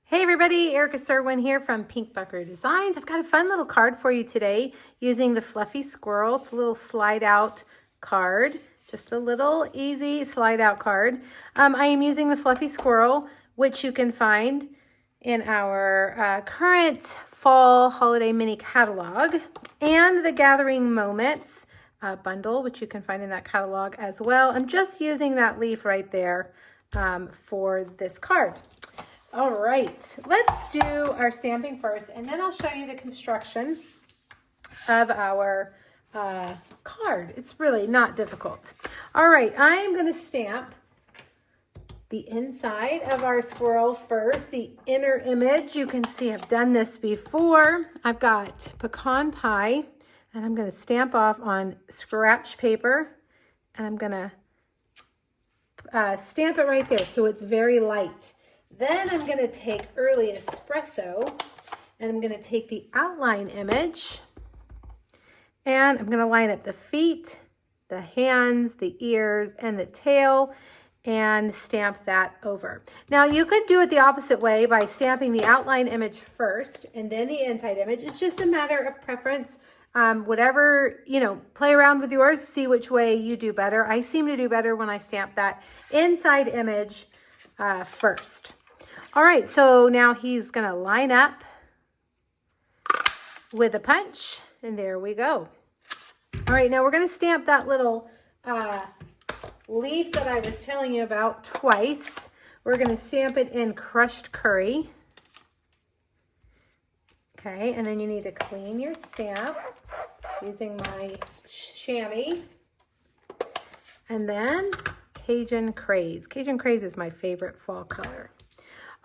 Hey everybody, Erica Serwin here from Pink Buckaroo Designs. I've got a fun little card for you today using the Fluffy Squirrel. It's a little slide out card, just a little easy slide out card. I am using the Fluffy Squirrel, which you can find in our current fall holiday mini catalog, and the Gathering Moments bundle, which you can find in that catalog as well. I'm just using that leaf right there for this card. All right, let's do our stamping first, and then I'll show you the construction of our card. It's really not difficult. All right, I am going to stamp the inside of our squirrel first, the inner image. You can see I've done this before. I've got pecan pie, and I'm going to stamp off on scratch paper, and I'm going to stamp it right there so it's very light. Then I'm going to take Early Espresso, and I'm going to take the outline image, and I'm going to line up the feet, the hands, the ears, and the tail, and stamp that over. Now you could do it the opposite way by stamping the outline image first and then the inside image. It's just a matter of preference. Whatever, play around with yours, see which way you do better. I seem to do better when I stamp that inside image first. All right, so now he's gonna line up with a punch, and there we go. All right, now we're gonna stamp that little leaf that I was telling you about twice. We're gonna stamp it in crushed curry. Okay, and then you need to clean your stamp using my chamois. And then Cajun Craze. Cajun Craze is my favorite fall color.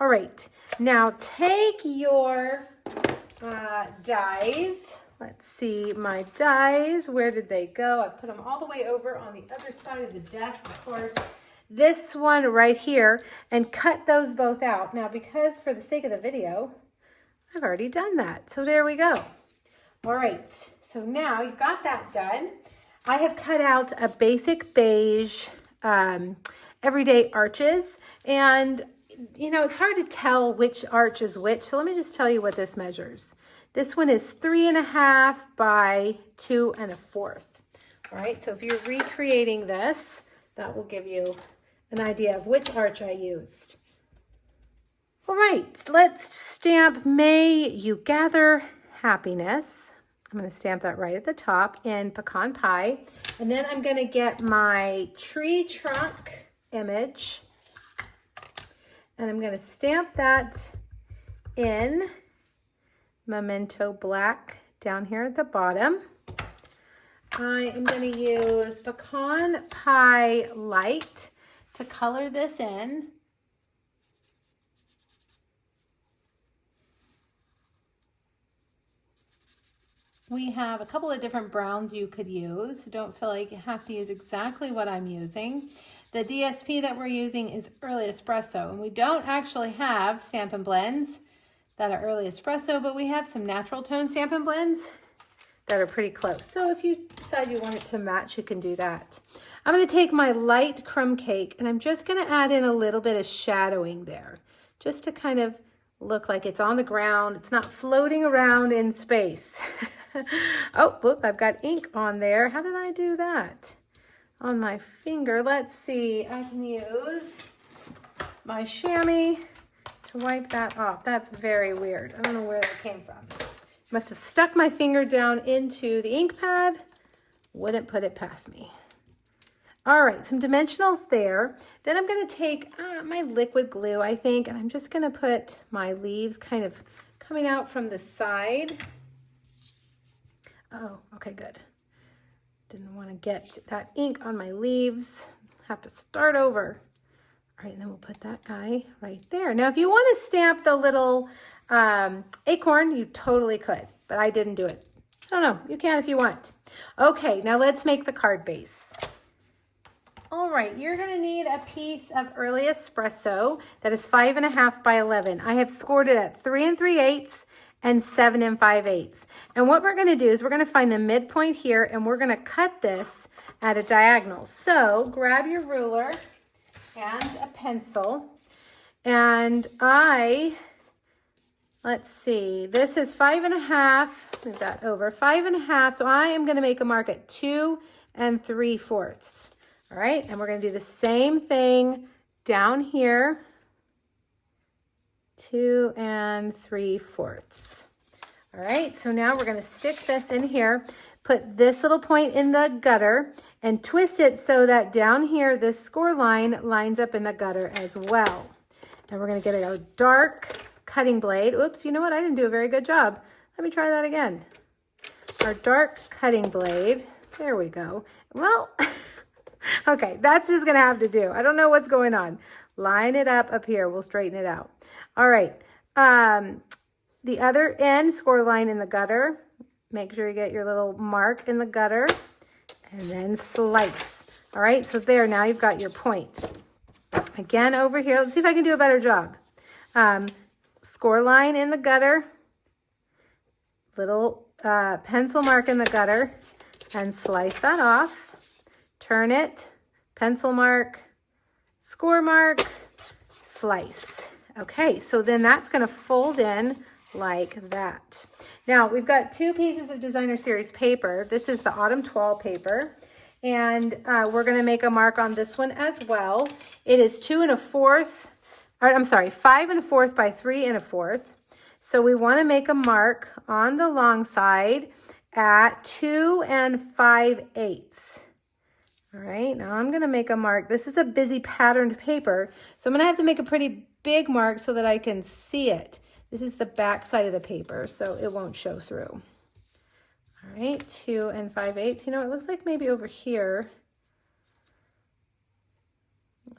All right, now take your dies. Let's see my dies. Where did they go? I put them all the way over on the other side of the desk, of course. This one right here, and cut those both out. Now, because for the sake of the video, I've already done that. So there we go. All right, so now you've got that done. I have cut out a basic beige everyday arches, and it's hard to tell which arch is which, so let me just tell you what this measures. This one is 3.5 by 2 1/4. All right, so if you're recreating this, that will give you an idea of which arch I used. All right, let's stamp May You Gather Happiness. I'm going to stamp that right at the top in pecan pie. And then I'm going to get my tree trunk image, and I'm going to stamp that in Memento Black down here at the bottom. I am going to use Pecan Pie Light to color this in. We have a couple of different browns you could use. Don't feel like you have to use exactly what I'm using. The DSP that we're using is Early Espresso, and we don't actually have Stampin' Blends that are Early Espresso, but we have some natural tone Stampin' Blends that are pretty close. So if you decide you want it to match, you can do that. I'm going to take my light crumb cake, and I'm just going to add in a little bit of shadowing there, just to kind of look like it's on the ground. It's not floating around in space. Oh, whoop, I've got ink on there. How did I do that? On my finger. Let's see. I can use my chamois to wipe that off. That's very weird. I don't know where that came from. Must have stuck my finger down into the ink pad. Wouldn't put it past me. All right, some dimensionals there. Then I'm going to take my liquid glue, I think, and I'm just going to put my leaves kind of coming out from the side. Oh, okay, good. Didn't want to get that ink on my leaves. Have to start over. All right, and then we'll put that guy right there. Now, if you want to stamp the little acorn, you totally could, but I didn't do it. I don't know. You can if you want. Okay, now let's make the card base. All right, you're going to need a piece of Early Espresso that is 5.5 by 11. I have scored it at 3 3/8 and 7 5/8. And what we're going to do is we're going to find the midpoint here, and we're going to cut this at a diagonal. So grab your ruler and a pencil, and I let's see, this is 5.5, move that over, 5.5, so I am gonna make a mark at 2 3/4. All right, and we're gonna do the same thing down here, 2 3/4. All right, so now we're gonna stick this in here, put this little point in the gutter and twist it so that down here, this score line lines up in the gutter as well. And we're gonna get our dark cutting blade. Oops, you know what? I didn't do a very good job. Let me try that again. Our dark cutting blade. There we go. Well, okay, that's just gonna have to do. I don't know what's going on. Line it up here. We'll straighten it out. All right. The other end, score line in the gutter. Make sure you get your little mark in the gutter and then slice. All right, so there, now you've got your point. Again, over here, let's see if I can do a better job. Score line in the gutter, little pencil mark in the gutter, and slice that off. Turn it, pencil mark, score mark, slice. Okay, so then that's gonna fold in like that. Now we've got 2 pieces of Designer Series paper. This is the Autumn Toile paper, and we're gonna make a mark on this one as well. It is 5 1/4 by 3 1/4. So we wanna make a mark on the long side at 2 5/8. All right, now I'm gonna make a mark. This is a busy patterned paper, so I'm gonna have to make a pretty big mark so that I can see it. This is the back side of the paper, so it won't show through. All right, 2 5/8. You know, it looks like maybe over here.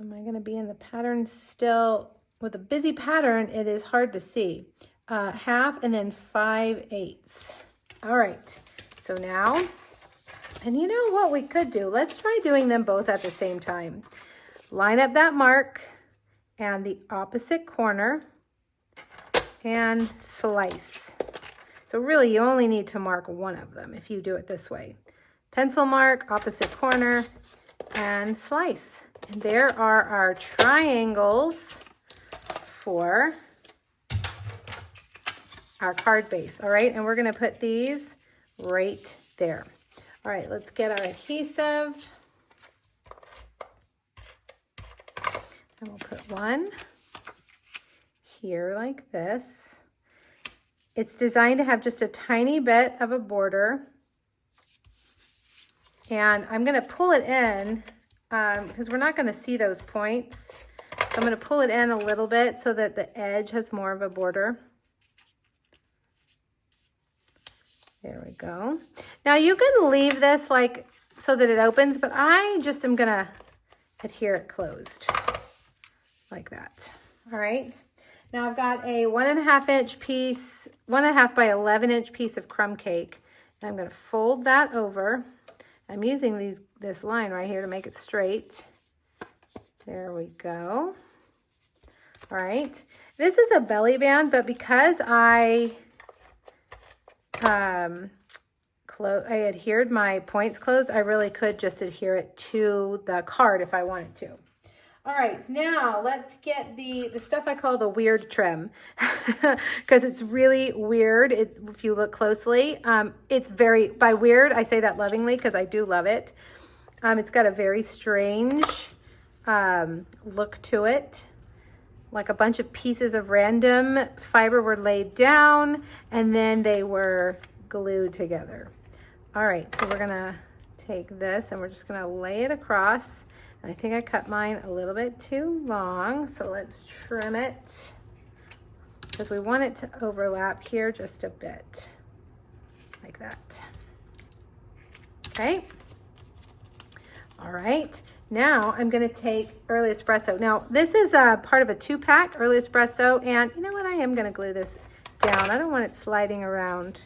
Am I gonna be in the pattern still? With a busy pattern, it is hard to see. 1/2 and then 5/8. All right, so now, and you know what we could do? Let's try doing them both at the same time. Line up that mark and the opposite corner and slice. So really you only need to mark one of them if you do it this way. Pencil mark, opposite corner, and slice. And there are our triangles for our card base. All right, and we're gonna put these right there. All right, let's get our adhesive. And we'll put one here like this. It's designed to have just a tiny bit of a border. And I'm gonna pull it in because we're not gonna see those points. So I'm gonna pull it in a little bit so that the edge has more of a border. There we go. Now you can leave this like so that it opens, but I just am gonna adhere it closed like that. All right. Now I've got a 1.5 inch piece, 1.5 by 11 inch piece of crumb cake. And I'm gonna fold that over. I'm using this line right here to make it straight. There we go. All right. This is a belly band, but because I adhered my points closed, I really could just adhere it to the card if I wanted to. All right, now let's get the stuff I call the weird trim because it's really weird if you look closely. It's very, by weird, I say that lovingly because I do love it. It's got a very strange look to it. Like a bunch of pieces of random fiber were laid down and then they were glued together. All right, so we're gonna take this and we're just gonna lay it across. I think I cut mine a little bit too long, so let's trim it because we want it to overlap here just a bit, like that. Okay. All right. Now I'm going to take Early Espresso. Now this is a part of a 2-pack Early Espresso, and you know what? I am going to glue this down. I don't want it sliding around.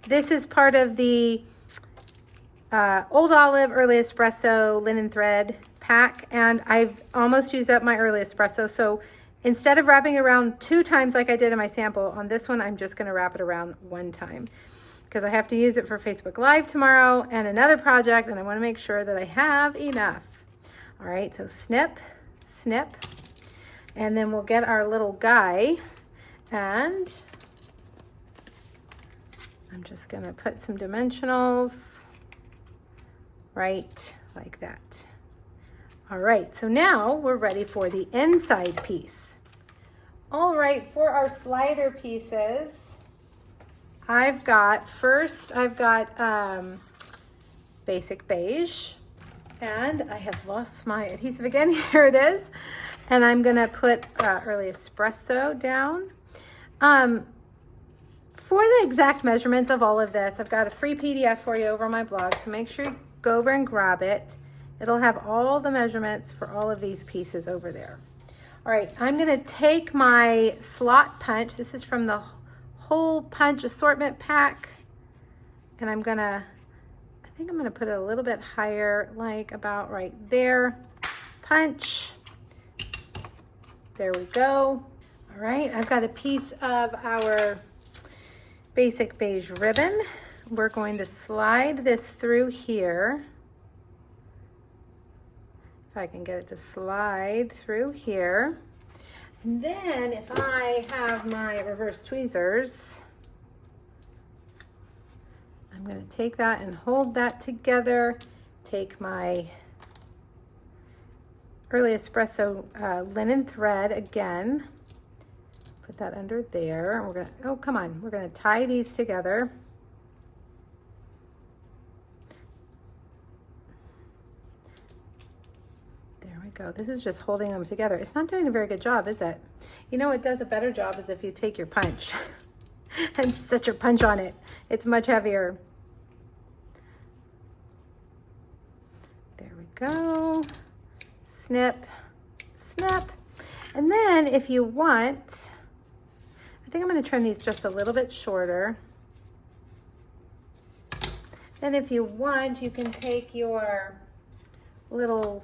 This is part of the Old Olive Early Espresso linen thread pack, and I've almost used up my Early Espresso. So instead of wrapping around 2 times like I did in my sample, on this one I'm just going to wrap it around 1 time because I have to use it for Facebook Live tomorrow and another project, and I want to make sure that I have enough. All right, so snip, snip. And then we'll get our little guy, and I'm just gonna put some dimensionals right like that. All right, so now we're ready for the inside piece. All right, for our slider pieces, I've got basic beige, and I have lost my adhesive again. Here it is. And I'm gonna put early espresso down. For the exact measurements of all of this, I've got a free PDF for you over on my blog, so make sure you go over and grab it. It'll have all the measurements for all of these pieces over there. All right, I'm gonna take my slot punch. This is from the Hole Punch Assortment Pack. And I think I'm gonna put it a little bit higher, like about right there. Punch. There we go. All right, I've got a piece of our basic beige ribbon. We're going to slide this through here. If I can get it to slide through here. And then if I have my reverse tweezers, I'm going to take that and hold that together. Take my early espresso linen thread again. Put that under there. And we're going to, oh, come on. We're going to tie these together. Go. This is just holding them together. It's not doing a very good job, is it? You know, it does a better job is if you take your punch and set your punch on it. It's much heavier. There we go. Snip, snip. And then if you want, I think I'm going to trim these just a little bit shorter. Then if you want, you can take your little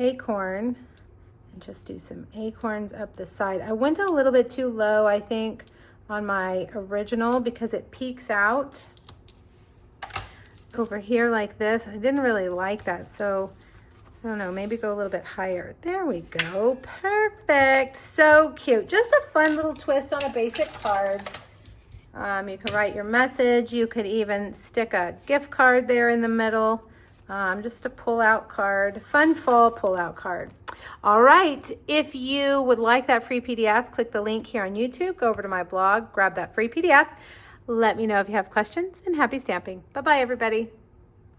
acorn and just do some acorns up the side. I went a little bit too low, I think, on my original because it peeks out over here like this. I didn't really like that, so I don't know, maybe go a little bit higher. There we go. Perfect. So cute. Just a fun little twist on a basic card. You can write your message. You could even stick a gift card there in the middle. Just a pull-out card, fun fall pull-out card. All right, if you would like that free PDF, click the link here on YouTube, go over to my blog, grab that free PDF. Let me know if you have questions, and happy stamping. Bye-bye, everybody.